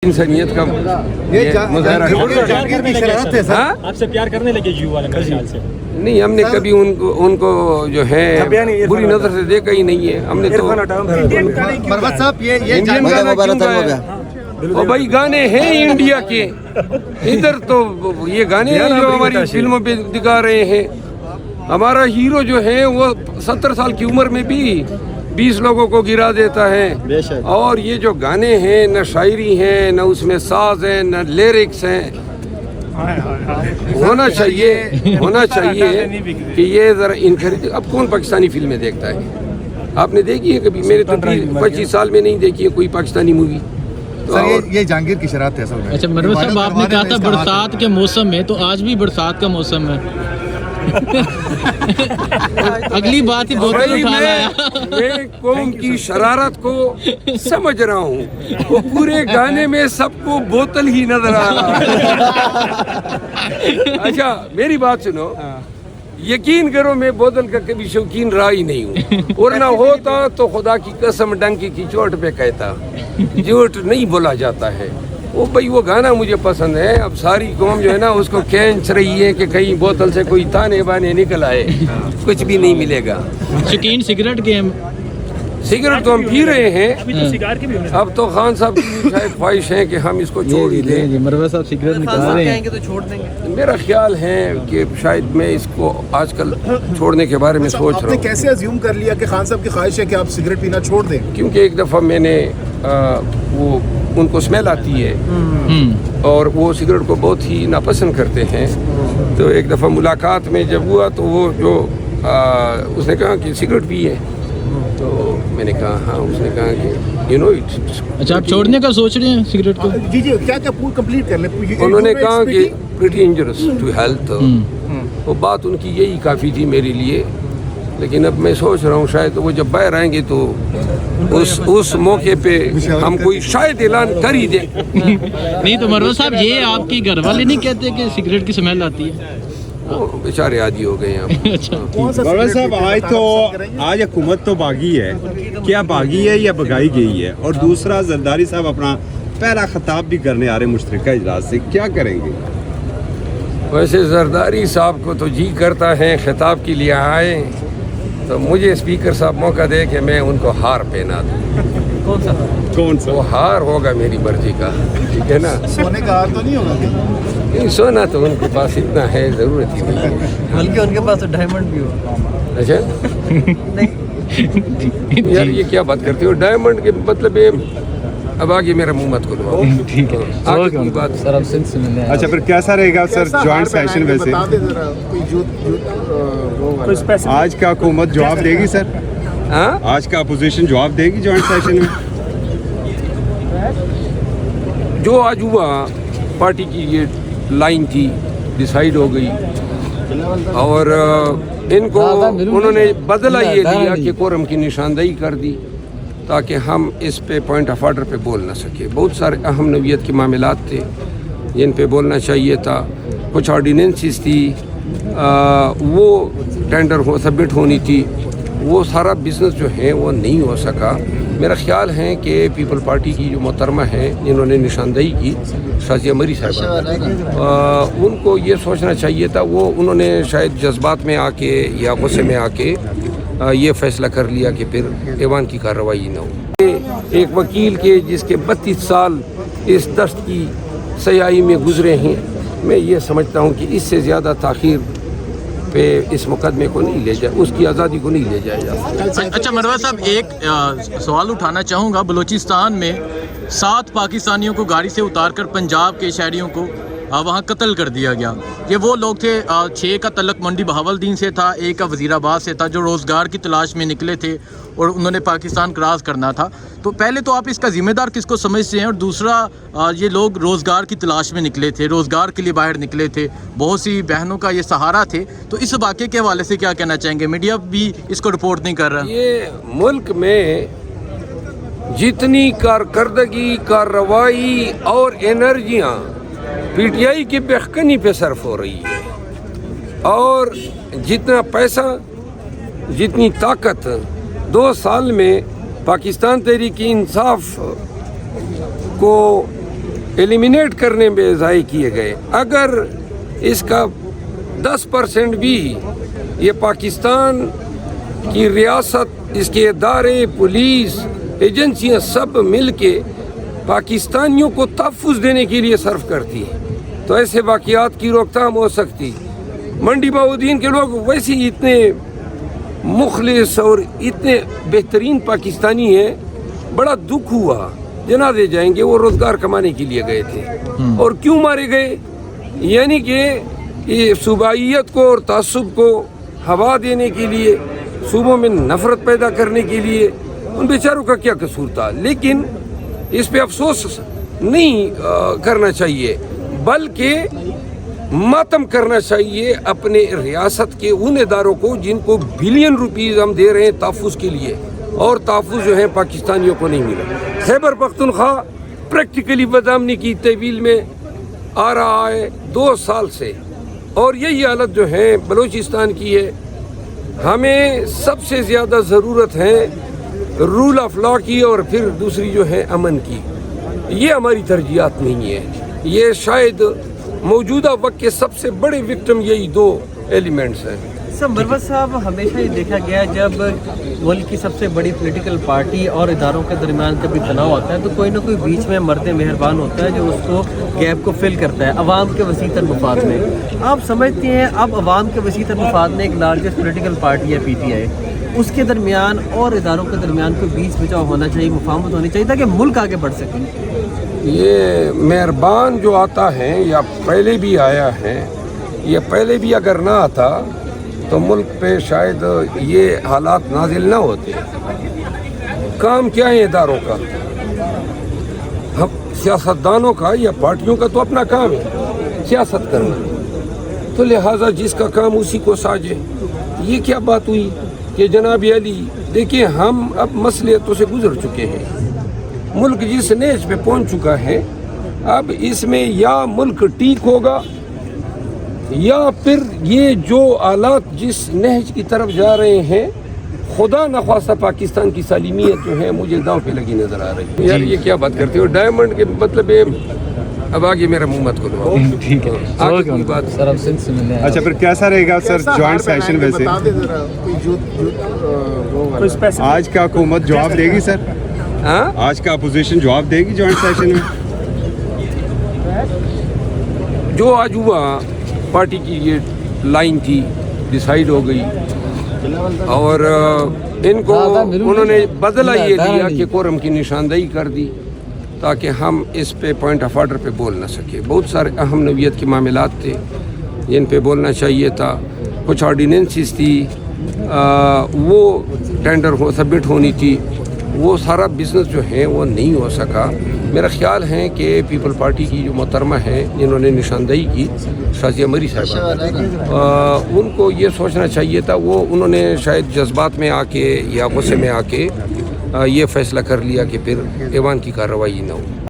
इंसानियत का मुजाहरा है। आपसे प्यार करने लगे यू वाले मेरे ख्याल से। नहीं, हमने कभी उनको जो है बुरी नजर से देखा ही नहीं है। हमने तो मरवत साहब ये इंडियन गाना क्यों गाया? ओ भाई गाने हैं इंडिया के, इधर तो ये गाने हैं जो हमारी फिल्मों पे दिखा रहे हैं। हमारा हीरो जो है वो 70 साल की उम्र में भी 20 लोगों को गिरा देता है। और ये जो गाने हैं न शायरी हैं, न उसमें साज है, न लिरिक्स हैं। होना चाहिए कि ये जरा इनकरेज। अब कौन पाकिस्तानी फिल्में देखता है? आपने देखी है कभी? मेरे तो 25 साल में नहीं देखी है कोई पाकिस्तानी मूवी। सर ये जहांगीर की शरारत है असल में। अच्छा मरवत साहब, आपने कहा था बरसात के मौसम में, तो आज भी बरसात का मौसम है। अगली बात ही बोतल उठा लाया। मैं कौम की शरारत को समझ रहा हूँ। वो पूरे गाने में सबको बोतल ही नजर आ रहा है। अच्छा मेरी बात सुनो, यकीन करो मैं बोतल का कभी शौकीन रहा ही नहीं हूँ। और ना होता तो खुदा की कसम डंकी की चोट पे कहता, झूठ नहीं बोला जाता है। वो भाई वो गाना मुझे पसंद है। अब सारी कौम जो है ना उसको खींच रही है कि कहीं बोतल से कोई ताने बाने निकल आए। कुछ भी नहीं मिलेगा। शौकीन सिगरेट के हम, सिगरेट तो हम पी रहे हैं। अब तो खान साहब की शायद ख्वाहिश है कि हम इसको छोड़ ही दें। मरवत साहब सिगरेट निकाल रहे हैं तो छोड़ देंगे। मेरा ख्याल है कि शायद मैं इसको आजकल छोड़ने के बारे में सोच रहा आपने हूँ। कैसे अज्यूम कर लिया कि खान साहब की ख्वाहिश है कि आप सिगरेट पीना छोड़ दें? क्योंकि एक दफ़ा मैंने वो उनको स्मेल आती है और वो सिगरेट को बहुत ही नापसंद करते हैं। तो एक दफ़ा मुलाकात में जब हुआ तो वो जो उसने कहा कि सिगरेट पिए, तो मैंने कहा हाँ। उसने कहा कि यू नो इट। अच्छा आप छोड़ने का सोच रहे हैं सिगरेट को? जी क्या पूरा कंप्लीट कर लें। उन्होंने कहा कि प्रीटी इंजरियस टू हेल्थ। वो बात उनकी यही काफ़ी थी मेरे लिए। लेकिन अब मैं सोच रहा हूँ शायद वो जब बाहर आएंगे तो उस मौके पे हम कोई शायद ऐलान कर ही दें। नहीं तो मरवत साहब, ये आपकी घर वाले नहीं कहते कि सिगरेट की स्मेल आती है? वो बेचारे आदि हो गए हैं। अच्छा मरवत साहब, आज हुकूमत तो बागी है। क्या बागी है या भगाई गई है? और दूसरा जरदारी साहब अपना पहला खिताब भी करने आ रहे मुश्तरका इजलास से, क्या करेंगे? वैसे जरदारी साहब को तो जी करता है खिताब के लिए आए, तो मुझे स्पीकर साहब मौका दे कि मैं उनको हार पहना दूँ। कौन सा? वो हार होगा मेरी मर्जी का, ठीक है ना? सोने का हार तो नहीं होगा? नहीं, सोना तो उनके पास इतना है, ज़रूरत ही नहीं है। बल्कि उनके पास तो डायमंड भी हो। अच्छा यार ये क्या बात करते हो? डायमंड के मतलब ये अब आगे मेरा मुंह मत खुलवाओ। ठीक है, आगे कोई बात सर आप सिलसिले। अच्छा फिर कैसा रहेगा सर जॉइंट सेशन? वैसे आज का हुकूमत जवाब देगी सर? हाँ? आज का अपोजिशन जवाब देगी जॉइंट सेशन में? जो आज हुआ पार्टी की ये लाइन थी, डिसाइड हो गई और इनको उन्होंने बदला ये दिया कि कोरम की निशानदेही कर दी ताकि हम इस पे पॉइंट ऑफ ऑर्डर पे बोल ना सके। बहुत सारे अहम नौइयत के मामलात थे जिन पे बोलना चाहिए था। कुछ ऑर्डिनेंसेस थी वो टेंडर सबमिट होनी थी। वो सारा बिजनेस जो है वो नहीं हो सका। मेरा ख्याल है कि पीपल पार्टी की जो मोहतरमा है जिन्होंने निशानदेही की, शाजिया मरी साहब, उनको ये सोचना चाहिए था। वो उन्होंने शायद जज्बात में आके या गुस्से में आके ये फैसला कर लिया कि फिर ऐवान की कार्रवाई न हो। एक वकील के जिसके 32 साल इस दस्त की सयाही में गुजरे हैं, मैं ये समझता हूँ कि इससे ज़्यादा ताख़ीर पे इस मुकदमे को नहीं ले जाए, उसकी आज़ादी को नहीं ले जाया जा सकता। अच्छा मरवत साहब, एक सवाल उठाना चाहूँगा। बलूचिस्तान में 7 पाकिस्तानियों को गाड़ी से उतारकर पंजाब के शहरियों को वहाँ कत्ल कर दिया गया। ये वो लोग थे, 6 का तलक मंडी बहावलदीन से था, 1 का वज़ीराबाद से था, जो रोज़गार की तलाश में निकले थे और उन्होंने पाकिस्तान क्रॉस करना था। तो पहले तो आप इसका ज़िम्मेदार किसको समझते हैं? और दूसरा, ये लोग रोज़गार की तलाश में निकले थे, रोज़गार के लिए बाहर निकले थे, बहुत सी बहनों का ये सहारा थे। तो इस वाक़े के हवाले से क्या कहना चाहेंगे? मीडिया भी इसको रिपोर्ट नहीं कर रहा। ये मुल्क में जितनी कारकर्दगी, कार्रवाई और एनर्जियाँ पीटीआई की बेखनी पे सर्फ हो रही है और जितना पैसा, जितनी ताकत 2 साल में पाकिस्तान तहरीक इंसाफ को ایلیمینیٹ کرنے میں ضائع کیے گئے. اگر اس کا 10% بھی یہ پاکستان کی ریاست، اس کے ادارے، پولیس، ایجنسیاں سب مل کے پاکستانیوں کو تحفظ دینے کے لیے صرف کرتی ہے تو ایسے واقعات کی روک تھام ہو سکتی. منڈی بہاؤالدین کے لوگ ویسے ہی اتنے مخلص اور اتنے بہترین پاکستانی ہیں، بڑا دکھ ہوا. جنازے جائیں گے، وہ روزگار کمانے کے لیے گئے تھے اور کیوں مارے گئے؟ یعنی کہ یہ صوبائیت کو اور تعصب کو ہوا دینے کے لیے، صوبوں میں نفرت پیدا کرنے کے لیے. ان بیچاروں کا کیا قصور تھا؟ لیکن اس پہ افسوس نہیں کرنا چاہیے، بلکہ ماتم کرنا چاہیے اپنے ریاست کے ان اداروں کو جن کو بلین روپیز ہم دے رہے ہیں تحفظ کے لیے، اور تحفظ جو ہے پاکستانیوں کو نہیں ملا. خیبر پختونخوا پریکٹیکلی بدامنی کی تحویل میں آ رہا ہے 2 سال سے، اور یہی حالت جو ہے بلوچستان کی ہے. ہمیں سب سے زیادہ ضرورت ہے رول آف لا کی، اور پھر دوسری جو ہے امن کی. یہ ہماری ترجیحات نہیں ہے. یہ شاید موجودہ وقت کے سب سے بڑے وکٹم یہی 2 ایلیمنٹس ہیں. سر مروت صاحب، ہمیشہ یہ دیکھا گیا ہے جب ملک کی سب سے بڑی پولیٹیکل پارٹی اور اداروں کے درمیان کبھی تناؤ آتا ہے تو کوئی نہ کوئی بیچ میں مرد مہربان ہوتا ہے جو اس کو گیپ کو فل کرتا ہے عوام کے وسیع تر مفاد میں. آپ سمجھتے ہیں اب عوام کے وسیع تر مفاد میں ایک لارجسٹ پولیٹیکل پارٹی ہے PTI، اس کے درمیان اور اداروں کے درمیان کوئی بیچ بچاؤ ہونا چاہیے، مفاہمت ہونی چاہیے تاکہ ملک آگے بڑھ سکے؟ یہ مہربان جو آتا ہے یا پہلے بھی آیا ہے، یہ پہلے بھی اگر نہ آتا تو ملک پہ شاید یہ حالات نازل نہ ہوتے. کام کیا ہے اداروں کا؟ ہم سیاستدانوں کا یا پارٹیوں کا تو اپنا کام ہے سیاست کرنا، تو لہٰذا جس کا کام اسی کو ساجے. یہ کیا بات ہوئی کہ جناب علی دیکھیں ہم اب مصلحتوں سے گزر چکے ہیں، ملک جس نیچ پہ پہنچ چکا ہے، اب اس میں یا ملک ٹھیک ہوگا یا پھر یہ جو آلات جس نہج کی طرف جا رہے ہیں، خدا نخواستہ پاکستان کی سالمیت جو ہے مجھے داؤں پہ لگی نظر آ رہی ہے. یار یہ کیا بات کرتے ہو؟ ڈائمنڈ کے مطلب اب آگے میرا منہ مت کھلو. ٹھیک ہے آگے کی بات. اچھا پھر کیسا رہے گا سر جوائنٹ سیشن ویسے؟ آج کا حکومت جواب دے گی سر؟ ہاں آج کا اپوزیشن جواب دے گی جوائنٹ سیشن میں؟ جو آج ہوا پارٹی کی یہ لائن تھی، ڈیسائیڈ ہو گئی، اور ان کو انہوں نے بدلہ یہ دیا کہ کورم کی نشاندہی کر دی تاکہ ہم اس پہ پوائنٹ آف آرڈر پہ بول نہ سکے. بہت سارے اہم نوعیت کے معاملات تھے جن پہ بولنا چاہیے تھا. کچھ آرڈیننسز تھی وہ ٹینڈر سبمٹ ہونی تھی، وہ سارا بزنس جو ہے وہ نہیں ہو سکا. میرا خیال ہے کہ پیپل پارٹی کی جو محترمہ ہیں جنہوں نے نشاندہی کی، شازیہ مری صاحبہ، ان کو یہ سوچنا چاہیے تھا. وہ انہوں نے شاید جذبات میں آ کے یا غصے میں آ کے یہ فیصلہ کر لیا کہ پھر ایوان کی کارروائی نہ ہو.